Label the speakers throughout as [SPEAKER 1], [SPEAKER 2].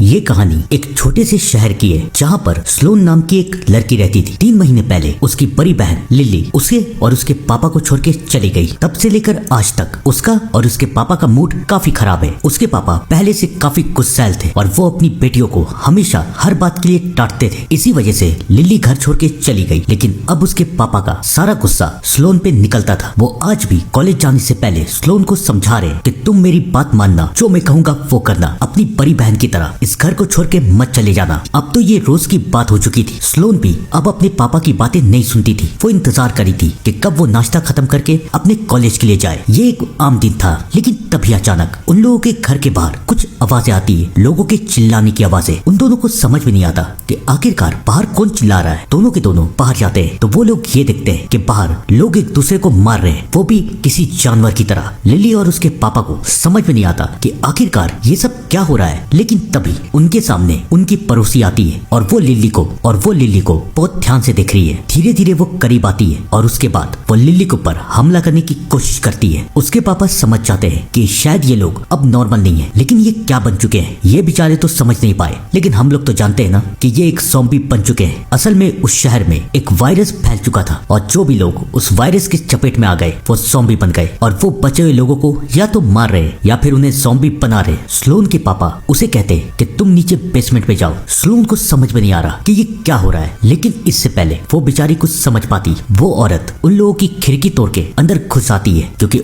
[SPEAKER 1] ये कहानी एक छोटे से शहर की है जहाँ पर स्लोन नाम की एक लड़की रहती थी। 3 महीने पहले उसकी बड़ी बहन लिली उसे और उसके पापा को छोड़ के चली गई। तब से लेकर आज तक उसका और उसके पापा का मूड काफी खराब है। उसके पापा पहले से काफी गुस्सैल थे और वो अपनी बेटियों को हमेशा हर बात के लिए डांटते थे। इसी वजह से लिली घर छोड़ के चली गई। लेकिन अब उसके पापा का सारा गुस्सा स्लोन पे निकलता था। वो आज भी कॉलेज जाने से पहले स्लोन को समझा रहे कि तुम मेरी बात मानना, जो मैं कहूँगा वो करना, अपनी बड़ी बहन की तरह इस घर को छोड़ के मत चले जाना। अब तो ये रोज की बात हो चुकी थी। स्लोन भी अब अपने पापा की बातें नहीं सुनती थी। वो इंतजार करी थी कि कब वो नाश्ता खत्म करके अपने कॉलेज के लिए जाए। ये एक आम दिन था, लेकिन तभी अचानक उन लोगों के घर के बाहर कुछ आवाजें आती है, लोगों के चिल्लाने की आवाजें। उन दोनों को समझ में नहीं आता कि आखिरकार बाहर कौन चिल्ला रहा है। दोनों के दोनों बाहर जाते हैं तो वो लोग ये देखते हैं कि बाहर लोग एक दूसरे को मार रहे हैं, वो भी किसी जानवर की तरह। लिली और उसके पापा को समझ में नहीं आता कि आखिरकार ये सब क्या हो रहा है। लेकिन तभी उनके सामने उनकी पड़ोसी आती है और वो लिली को बहुत ध्यान से देख रही है। धीरे धीरे वो करीब आती है और उसके बाद वो लिली के ऊपर हमला करने की कोशिश करती है। उसके पापा समझ जाते हैं कि शायद ये लोग अब नॉर्मल नहीं है, लेकिन ये क्या बन चुके हैं ये बेचारे तो समझ नहीं पाए। लेकिन हम लोग तो जानते हैं ना कि ये एक ज़ॉम्बी बन चुके हैं। असल में उस शहर में एक वायरस फैल चुका था और जो भी लोग उस वायरस की चपेट में आ गए वो ज़ॉम्बी बन गए और वो बचे हुए लोगों को या तो मार रहे या फिर उन्हें ज़ॉम्बी बना रहे। स्लोन के पापा उसे कहते कि तुम नीचे बेसमेंट में जाओ। स्लोन को समझ में नहीं आ रहा कि ये क्या हो रहा है, लेकिन इससे पहले वो बेचारी कुछ समझ पाती, वो औरत उन लोगों की खिड़की तोड़ के अंदर घुस आती है क्योंकि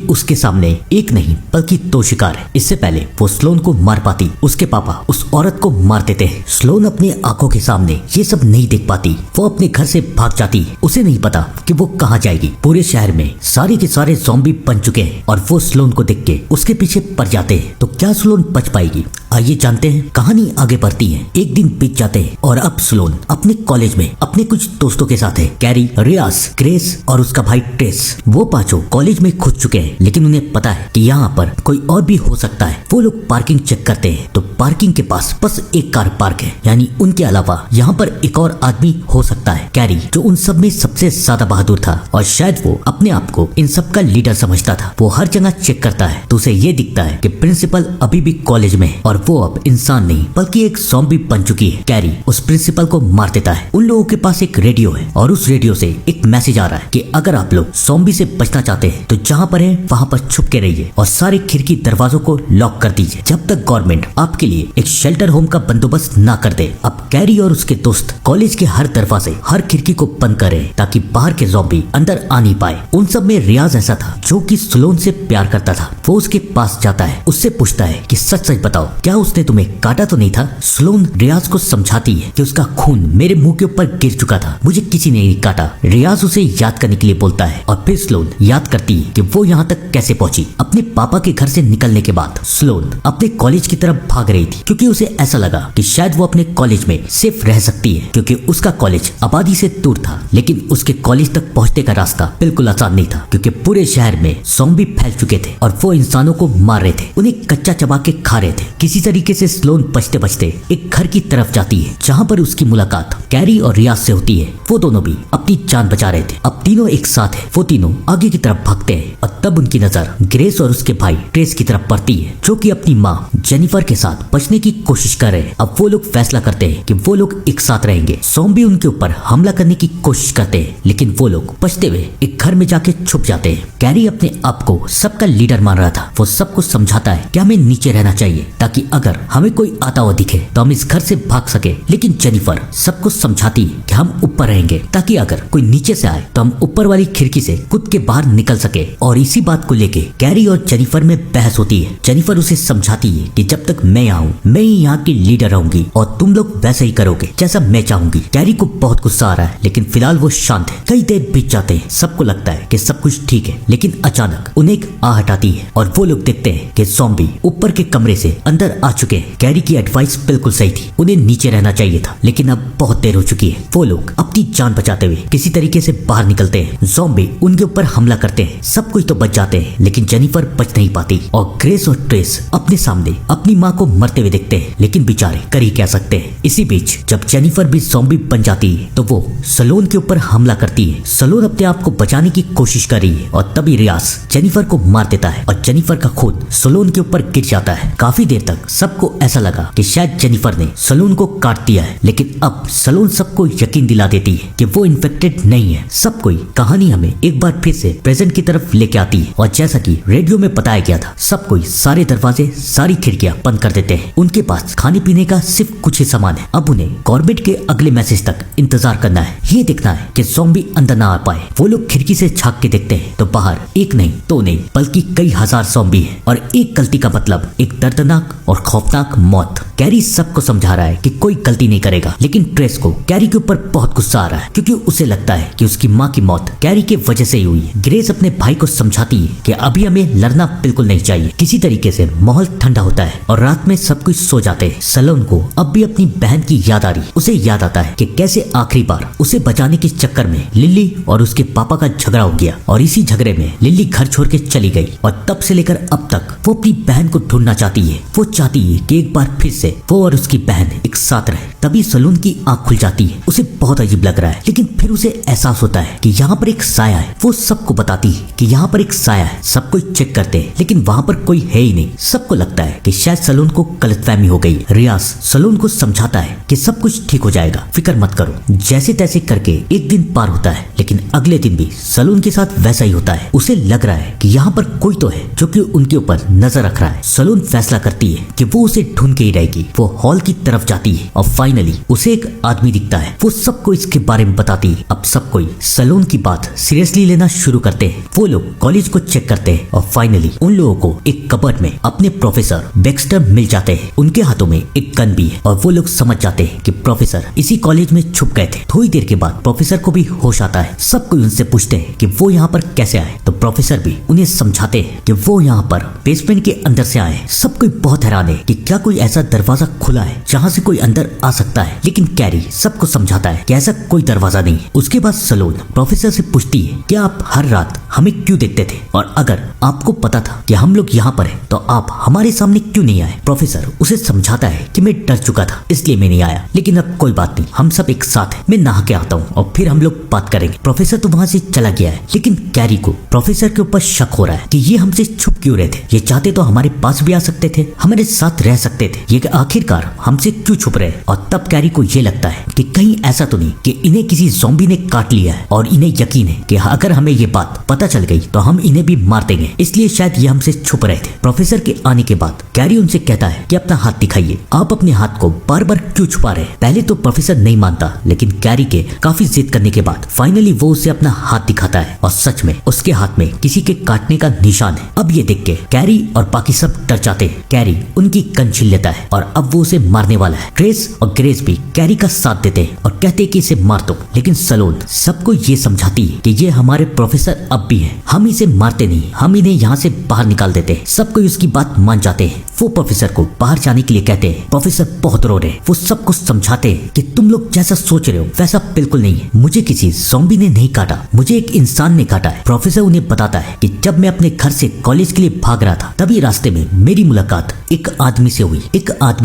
[SPEAKER 1] उसके सामने एक नहीं बल्कि 2 शिकार है। इससे पहले वो स्लोन को मार पाती, उसके पापा उस औरत को मार देते हैं। स्लोन अपनी आंखों के सामने ये सब नहीं देख पाती, वो अपने घर से भाग जाती है। उसे नहीं पता कि वो कहाँ जाएगी। पूरे शहर में सारे के सारे ज़ॉम्बी बन चुके हैं और वो स्लोन को देख के उसके पीछे पड़ जाते हैं। तो क्या स्लोन बच पाएगी? आइए जानते हैं। कहानी आगे बढ़ती है। एक दिन बीत जाते हैं और अब स्लोन अपने कॉलेज में अपने कुछ दोस्तों के साथ है। कैरी, रियाज, ग्रेस और उसका भाई ट्रेस। वो पांचों कॉलेज में घुस चुके हैं, लेकिन उन्हें पता है कि यहाँ पर कोई और भी हो सकता है। वो लोग पार्किंग चेक करते हैं तो पार्किंग के पास बस एक कार पार्क है, यानी उनके अलावा यहाँ पर एक और आदमी हो सकता है। कैरी, जो उन सब में सबसे ज्यादा बहादुर था और शायद वो अपने आप को इन सब का लीडर समझता था, वो हर जगह चेक करता है तो उसे ये दिखता है कि प्रिंसिपल अभी भी कॉलेज में है और वो अब इंसान नहीं बल्कि एक ज़ॉम्बी बन चुकी है। कैरी उस प्रिंसिपल को मार देता है। उन लोगों के पास एक रेडियो है और उस रेडियो से एक मैसेज आ रहा है कि अगर आप लोग ज़ॉम्बी से बचना चाहते हैं तो जहाँ पर है वहाँ पर छुप के रहिए और सारे खिड़की दरवाजों को लॉक कर दीजिए जब तक गवर्नमेंट आपके लिए एक शेल्टर होम का बंदोबस्त ना कर दे। अब कैरी और उसके दोस्त कॉलेज के हर दरवाजे, हर खिड़की को बंद करे ताकि बाहर के ज़ॉम्बी अंदर आ नहीं पाए। उन सब में रियाज ऐसा था जो कि स्लोन से प्यार करता था। वो उसके पास जाता है, उससे पूछता है कि सच सच बताओ, क्या उसने तुम्हें काटा तो नहीं था? स्लोन रियाज को समझाती है कि उसका खून मेरे मुंह के ऊपर गिर चुका था, मुझे किसी ने नहीं काटा। रियाज उसे याद करने के लिए बोलता है और फिर स्लोन याद करती है कि वो यहाँ तक कैसे पहुंची। अपने पापा के घर से निकलने के बाद स्लोन अपने कॉलेज की तरफ भाग रही थी क्योंकि उसे ऐसा लगा कि शायद वो अपने कॉलेज में सेफ रह सकती है क्योंकि उसका कॉलेज आबादी से दूर था। लेकिन उसके कॉलेज तक पहुंचने का रास्ता बिल्कुल आसान नहीं था क्योंकि पूरे शहर में ज़ॉम्बी फैल चुके थे और वो इंसानों को मार रहे थे, उन्हें कच्चा चबा के खा रहे थे। किसी तरीके से स्लोन बचते बचते एक घर की तरफ जाती है जहाँ पर उसकी मुलाकात कैरी और रियाज से होती है। वो दोनों भी अपनी जान बचा रहे थे। अब तीनों एक साथ है। वो तीनों आगे की तरफ भागते हैं और तब उनकी नजर ग्रेस और उसके भाई ट्रेस की तरफ पड़ती है जो कि अपनी माँ जेनिफर के साथ बचने की कोशिश कर रहे हैं। अब वो लोग फैसला करते हैं कि वो लोग एक साथ रहेंगे। ज़ॉम्बी उनके ऊपर हमला करने की कोशिश करते हैं लेकिन वो लोग बचते हुए एक घर में जाके छुप जाते हैं। कैरी अपने आप को सबका लीडर मान रहा था। वो सबको समझाता है कि हमें नीचे रहना चाहिए ताकि अगर हमें कोई आता हुआ दिखे तो हम इस घर से भाग सके। लेकिन जेनिफर सबको समझाती है कि हम ऊपर रहेंगे ताकि अगर कोई नीचे से आए तो हम ऊपर वाली खिड़की से कूद के बाहर निकल सके। और इसी बात को लेके कैरी और जेनिफर में बहस होती है। जेनिफर उसे समझाती है कि जब तक मैं यहाँ हूँ मैं ही यहाँ की लीडर रहूंगी और तुम लोग वैसा ही करोगे जैसा मैं चाहूंगी। कैरी को बहुत गुस्सा आ रहा है लेकिन फिलहाल वो शांत है। कई देर बीत जाते हैं, सबको लगता है कि सब कुछ ठीक है, लेकिन अचानक उन्हें एक आहट आती है और वो लोग देखते हैं कि ज़ॉम्बी ऊपर के कमरे से अंदर आ चुके हैं। कैरी की एडवाइस बिल्कुल सही थी, उन्हें नीचे रहना चाहिए था, लेकिन अब बहुत देर हो चुकी है। वो लोग अपनी जान बचाते हुए किसी तरीके से बाहर निकलते हैं। ज़ॉम्बी उनके ऊपर हमला करते हैं, सब कुछ तो बच जाते हैं लेकिन जेनिफर बच नहीं पाती और ग्रेस और ट्रेस अपने सामने अपनी माँ को मरते हुए देखते हैं, लेकिन बेचारे कर ही क्या सकते हैं। इसी बीच जब जेनिफर भी ज़ॉम्बी बन जाती है तो वो सलोन के ऊपर हमला करती है। सलोन अपने आप को बचाने की कोशिश कर रही है और तभी रियाज जेनिफर को मार देता है और जेनिफर का खून सलोन के ऊपर गिर जाता है। काफी देर तक तक सबको ऐसा लगा कि शायद जेनिफर ने सलोन को काट दिया है, लेकिन अब सलोन सबको यकीन दिला देती है कि वो इन्फेक्टेड नहीं है। सब कोई कहानी हमें एक बार फिर से प्रेजेंट की तरफ लेके आती है और जैसा कि रेडियो में बताया गया था, सब कोई सारे दरवाजे सारी खिड़कियां बंद कर देते हैं। उनके पास खाने पीने का सिर्फ कुछ ही सामान है। अब उन्हें कॉर्बेट के अगले मैसेज तक इंतजार करना है। ये देखना है कि ज़ॉम्बी अंदर ना आ पाए। वो लोग खिड़की से झांक के देखते हैं तो बाहर एक नहीं दो नहीं बल्कि कई हजार ज़ॉम्बी हैं और एक गलती का मतलब एक दर्दनाक और खौफनाक मौत। कैरी सबको समझा रहा है कि कोई गलती नहीं करेगा, लेकिन ट्रेस को कैरी के ऊपर बहुत गुस्सा आ रहा है क्योंकि उसे लगता है कि उसकी माँ की मौत कैरी के वजह से ही हुई है। ग्रेस अपने भाई को समझाती है कि अभी हमें लड़ना बिल्कुल नहीं चाहिए। किसी तरीके से माहौल ठंडा होता है और रात में सब कुछ सो जाते हैं। सलोन को अब भी अपनी बहन की याद आ रही। उसे याद आता है कि कैसे आखिरी बार उसे बचाने के चक्कर में लिली और उसके पापा का झगड़ा हो गया और इसी झगड़े में लिली घर छोड़ के चली गई और तब से लेकर अब तक वो अपनी बहन को ढूंढना चाहती है। वो चाहती है कि एक बार फिर से वो और उसकी बहन एक साथ रहे। तभी सलोन की आंख खुल जाती है। उसे बहुत अजीब लग रहा है, लेकिन फिर उसे एहसास होता है कि यहाँ पर एक साया है। वो सबको बताती है कि यहाँ पर एक साया है। सब कोई चेक करते हैं लेकिन वहाँ पर कोई है ही नहीं। सबको लगता है कि शायद सलोन को गलतफहमी हो गई। रियाज सलोन को समझाता है कि सब कुछ ठीक हो जाएगा, फिक्र मत करो। जैसे तैसे करके एक दिन पार होता है, लेकिन अगले दिन भी सलोन के साथ वैसा ही होता है। उसे लग रहा है कि यहाँ पर कोई तो है जो कि उनके ऊपर नजर रख रहा है। सलोन फैसला करती है कि वो उसे ढूंढ के ही रहेगी। वो हॉल की तरफ जाती है और फाइनली उसे एक आदमी दिखता है। वो सबको इसके बारे में बताती है। अब सब कोई सलोन की बात सीरियसली लेना शुरू करते हैं। वो लोग कॉलेज को चेक करते हैं और फाइनली उन लोगों को एक कबर्ड में अपने प्रोफेसर बेक्स्टर मिल जाते हैं। उनके हाथों में एक गन भी है और वो लोग समझ जाते हैं कि प्रोफेसर इसी कॉलेज में छुप गए थे। थोड़ी देर के बाद प्रोफेसर को भी होश आता है। सब कोई उनसे पूछते हैं कि वो यहाँ पर कैसे आए, तो प्रोफेसर भी उन्हें समझाते हैं कि वो यहाँ पर बेसमेंट के अंदर से आए। सब कोई बहुत हैरान है कि क्या कोई ऐसा दरवाजा खुला है जहाँ से कोई अंदर आ सकता है, लेकिन कैरी सबको समझाता है कि ऐसा कोई दरवाजा नहीं है। उसके बाद सलोन प्रोफेसर से पूछती है कि आप हर रात हमें क्यों देखते थे और अगर आपको पता था कि हम लोग यहाँ पर हैं तो आप हमारे सामने क्यों नहीं आए। प्रोफेसर उसे समझाता है कि मैं डर चुका था इसलिए मैं नहीं आया, लेकिन अब कोई बात नहीं, हम सब एक साथ हैं। मैं नहा के आता हूँ और फिर हम लोग बात करेंगे। प्रोफेसर तो वहाँ से चला गया है, लेकिन कैरी को प्रोफेसर के ऊपर शक हो रहा है कि ये हमसे छुप क्यों रहे थे। ये चाहते तो हमारे पास भी आ सकते थे, हमारे साथ रह सकते थे, ये आखिरकार हमसे क्यों छुप रहे। और तब कैरी को ये लगता है कि कहीं ऐसा तो नहीं कि इन्हें किसी ज़ॉम्बी ने काट लिया है और इन्हें यकीन है कि अगर हमें ये बात पता चल गई तो हम इन्हें भी मार देंगे, इसलिए शायद ये हमसे छुप रहे थे। प्रोफेसर के आने के बाद कैरी उनसे कहता है कि अपना हाथ दिखाइए, आप अपने हाथ को बार बार क्यों छुपा रहे। पहले तो प्रोफेसर नहीं मानता, लेकिन कैरी के काफी जिद करने के बाद फाइनली वो उसे अपना हाथ दिखाता है और सच में उसके हाथ में किसी के काटने का निशान है। अब ये देख के कैरी और बाकी सब डर जाते हैं। कैरी उनकी गन छीन लेता है और अब वो उसे मारने वाला है। ट्रेस और ग्रेस भी कैरी का साथ देते हैं और कहते हैं कि इसे मार दो, लेकिन सलोन सबको ये समझाती है कि ये हमारे प्रोफेसर अब भी हैं, हम इसे मारते नहीं, हम इन्हें यहाँ से बाहर निकाल देते हैं। सब कोई उसकी बात मान जाते हैं। वो प्रोफेसर को बाहर जाने के लिए कहते हैं। प्रोफेसर बहुत रो रहे हैं। वो सबको समझाते हैं कि तुम लोग जैसा सोच रहे हो वैसा बिल्कुल नहीं है, मुझे किसी ज़ॉम्बी ने नहीं काटा, मुझे एक इंसान ने काटा है। प्रोफेसर उन्हें बताता है कि जब मैं अपने घर से कॉलेज के लिए भाग रहा था तभी रास्ते में मेरी मुलाकात एक आदमी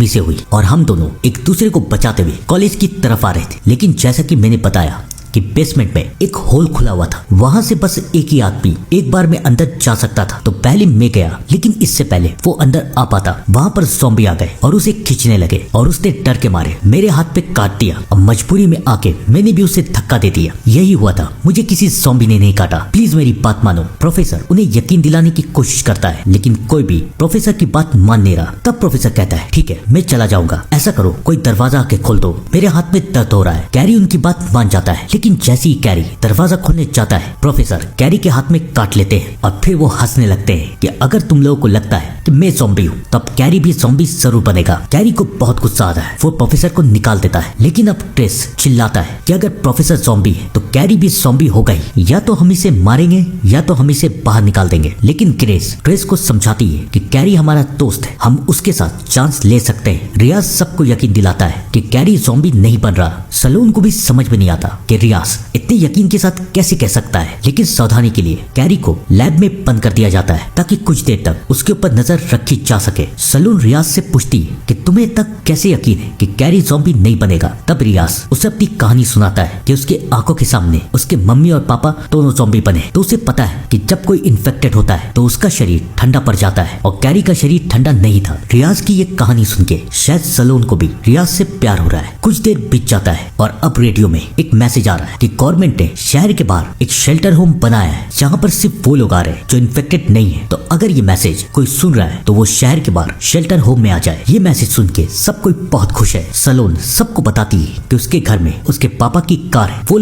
[SPEAKER 1] से हुई और हम दोनों एक दूसरे को बचाते हुए कॉलेज की तरफ आ रहे थे। लेकिन जैसा कि मैंने बताया कि बेसमेंट में एक होल खुला हुआ था, वहां से बस एक ही आदमी एक बार में अंदर जा सकता था। तो पहले मैं गया, लेकिन इससे पहले वो अंदर आ पाता वहां पर ज़ॉम्बी आ गए और उसे खींचने लगे और उसने डर के मारे मेरे हाथ पे काट दिया और मजबूरी में आके मैंने भी उसे धक्का दे दिया। यही हुआ था, मुझे किसी ज़ॉम्बी ने नहीं काटा, प्लीज मेरी बात मानो। प्रोफेसर उन्हें यकीन दिलाने की कोशिश करता है, लेकिन कोई भी प्रोफेसर की बात मान नहीं रहा। तब प्रोफेसर कहता है ठीक है मैं चला जाऊंगा, ऐसा करो कोई दरवाजा आके खोल दो, मेरे हाथ में दर्द हो रहा है। कैरी उनकी बात मान जाता है, लेकिन जैसे ही कैरी दरवाजा खोलने जाता है प्रोफेसर कैरी के हाथ में काट लेते हैं और फिर वो हंसने लगते हैं कि अगर तुम लोगों को लगता है कि मैं ज़ॉम्बी हूँ तब कैरी भी ज़ॉम्बी जरूर बनेगा। कैरी को बहुत गुस्सा आता है, वो प्रोफेसर को निकाल देता है, लेकिन अब ट्रेस चिल्लाता है कि अगर प्रोफेसर ज़ॉम्बी है तो कैरी भी ज़ॉम्बी होगा ही, या तो हम इसे मारेंगे या तो हम इसे बाहर निकाल देंगे। लेकिन ग्रेस ट्रेस को समझाती है कि कैरी हमारा दोस्त है, हम उसके साथ चांस ले सकते हैं। रियाज सबको यकीन दिलाता है कि कैरी ज़ॉम्बी नहीं बन रहा। सलोन को भी समझ में नहीं आता कि रियाज इतने यकीन के साथ कैसे कह सकता है, लेकिन सावधानी के लिए कैरी को लैब में बंद कर दिया जाता है ताकि कुछ देर तक उसके ऊपर नजर रखी जा सके। सलोन रियाज से पूछती है कि तुम्हें तक कैसे यकीन है कि कैरी ज़ॉम्बी नहीं बनेगा? तब रियाज उसे अपनी कहानी सुनाता है कि उसके आंखों के सामने उसके मम्मी और पापा दोनों ज़ॉम्बी बने। तो उसे पता है कि जब कोई इन्फेक्टेड होता है तो उसका शरीर ठंडा पड़ जाता है और कैरी का शरीर ठंडा नहीं था। रियाज की ये कहानी सुन के शायद सलोन को भी रियाज से प्यार हो रहा है। कुछ देर बीत जाता है और अब रेडियो में एक मैसेज आ रहा है कि गवर्नमेंट ने शहर के बाहर एक शेल्टर होम बनाया है जहाँ पर सिर्फ वो लोग आ रहे हैं जो इन्फेक्टेड नहीं है। तो अगर ये मैसेज कोई सुन रहा है तो वो शहर के बाहर शेल्टर होम में आ जाए। ये मैसेज सुन के सब कोई बहुत खुश है। सलोन सबको बताती है कि उसके घर में उसके पापा की कार है। वो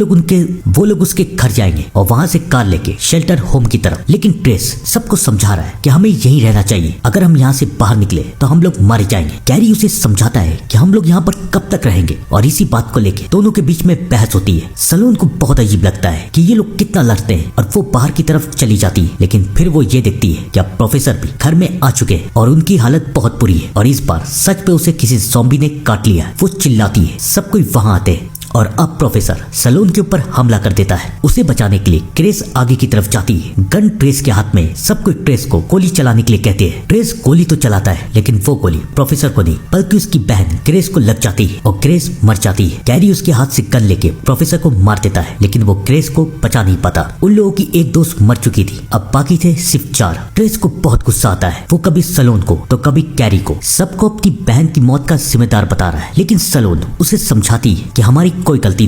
[SPEAKER 1] लोग उसके घर जाएंगे और वहाँ से कार लेके शेल्टर होम की तरफ। लेकिन ट्रेस सबको समझा रहा है कि हमें यहीं रहना चाहिए, अगर हम यहाँ से बाहर निकले तो हम लोग मारे जाएंगे। कैरी उसे समझाता है कि हम लोग यहाँ पर कब तक रहेंगे और इसी बात को लेके दोनों के बीच में बहस होती है। सलोन को बहुत अजीब लगता है कि ये लोग कितना लड़ते हैं और वो बाहर की तरफ चली जाती है। लेकिन फिर वो ये देखती है कि अब प्रोफेसर भी घर में आ चुके हैं और उनकी हालत बहुत बुरी है और इस बार सच पे उसे किसी ज़ॉम्बी ने काट लिया। वो चिल्लाती है, सब कोई वहां आते हैं और अब प्रोफेसर सलोन के ऊपर हमला कर देता है। उसे बचाने के लिए ट्रेस आगे की तरफ जाती है। गन ट्रेस के हाथ में। सब कोई ट्रेस को गोली चलाने के लिए कहते हैं। ट्रेस गोली तो चलाता है लेकिन वो गोली प्रोफेसर को नहीं बल्कि उसकी बहन ग्रेस को लग जाती है और ग्रेस मर जाती है। कैरी उसके हाथ से गन लेके प्रोफेसर को मार देता है लेकिन वो ग्रेस को बचा नहीं पाता। उन लोगों की एक दोस्त मर चुकी थी, अब बाकी थे सिर्फ 4। ट्रेस को बहुत गुस्सा आता है। वो कभी सलोन को तो कभी कैरी को सबको अपनी बहन की मौत का जिम्मेदार बता रहा है। लेकिन सलोन उसे समझाती है कि हमारी कोई गलती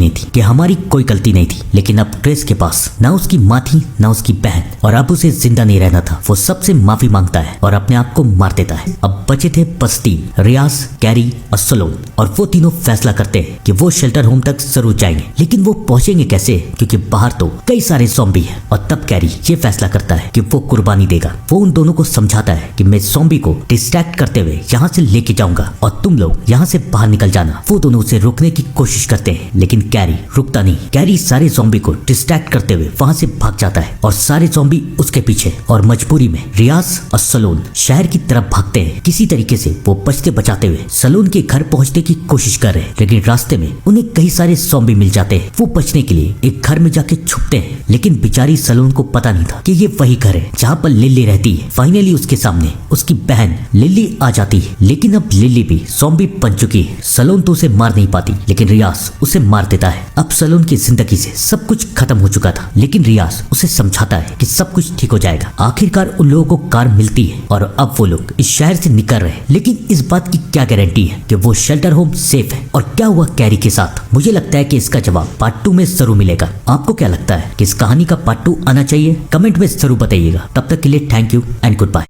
[SPEAKER 1] नहीं थी। लेकिन अब ट्रेस के पास ना उसकी माँ थी ना उसकी बहन और अब उसे जिंदा नहीं रहना था। वो सबसे माफी मांगता है और अपने आप को मार देता है। अब बचे थे बस 3, रियाज, कैरी और सलोन और वो तीनों फैसला करते हैं कि वो शेल्टर होम तक जरूर जाएंगे। लेकिन वो पहुंचेंगे कैसे क्योंकि बाहर तो कई सारे ज़ॉम्बी हैं। और तब कैरी ये फैसला करता है कि वो कुर्बानी देगा। वो उन दोनों को समझाता है कि मैं ज़ॉम्बी को डिस्ट्रैक्ट करते हुए यहाँ से लेके जाऊंगा और तुम लोग यहाँ से बाहर निकल जाना। वो दोनों उसे रोकने की कोशिश करते हैं लेकिन कैरी रुकता नहीं। कैरी सारे ज़ॉम्बी को डिस्ट्रैक्ट करते हुए वहां से भाग जाता है और सारे ज़ॉम्बी उसके पीछे। और मजबूरी में रियाज और सलोन शहर की तरफ भागते हैं। किसी तरीके से वो बचते बचाते हुए सलोन के घर पहुंचने की कोशिश कर रहे हैं लेकिन रास्ते में उन्हें कई सारे ज़ॉम्बी मिल जाते हैं। वो बचने के लिए एक घर में जाके छुपते हैं लेकिन बेचारी सलोन को पता नहीं था कि ये वही घर है जहाँ पर लिली रहती है। फाइनली उसके सामने उसकी बहन लिली आ जाती है लेकिन अब लिली भी ज़ॉम्बी बन चुकी है। सलोन तो उसे मार नहीं पाती लेकिन रियाज उसे मार देता है। अब सलोन की जिंदगी से सब कुछ खत्म हो चुका था लेकिन रियाज उसे समझाता है कि सब कुछ ठीक हो जाएगा। आखिरकार उन लोगों को कार मिलती है और अब वो लोग इस शहर से निकल रहे हैं। लेकिन इस बात की क्या गारंटी है कि वो शेल्टर होम सेफ है? और क्या हुआ कैरी के साथ? मुझे लगता है कि इसका जवाब पार्ट 2 में जरूर मिलेगा। आपको क्या लगता है कि इस कहानी का पार्ट 2 आना चाहिए? कमेंट में जरूर बताइएगा। तब तक के लिए thank you and good bye.